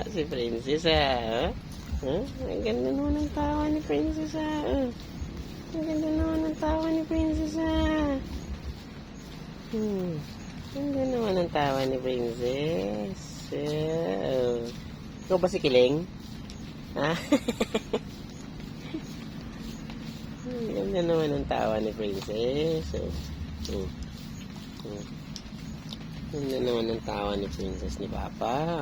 Si Princess, ah. Huh? Ang ganda naman ng tawa ni Princess, ah. Ang ganda naman ng tawa ni Princess, ah. Ang ganda naman ng tawa ni Princess. Ikaw ba si Kiling? Ha? Ang ganda naman ng tawa ni Princess. Ang ganda naman ng tawa ni Princess ni Papa.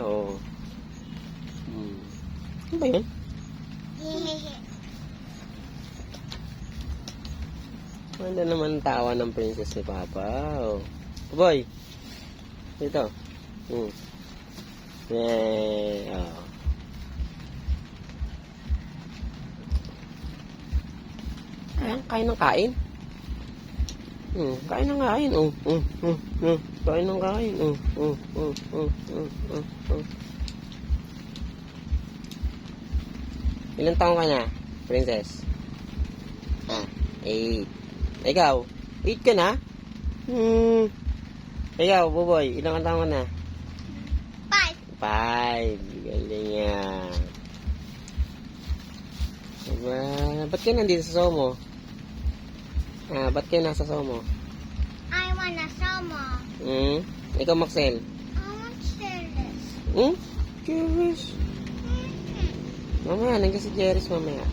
Ano ba yun? Ang ganda naman ang tawa ng Princess ni Papa. Boy! Dito. Yay! Kain ng kain. Kain ng kain. Kain ng kain. Ilang taong ka na, Princess? 8. Ikaw? 8 ka na? Ikaw, Buboy, ilang taong ka na? 5. Galing nga. Diba? Ba't kayo nandito sa Somo? Ba't kayo nasa Somo? I wanna Somo. Ikaw, Maxel? I want Ceres. Jeris? Mamaya, nandiyan si Jeris mamaya.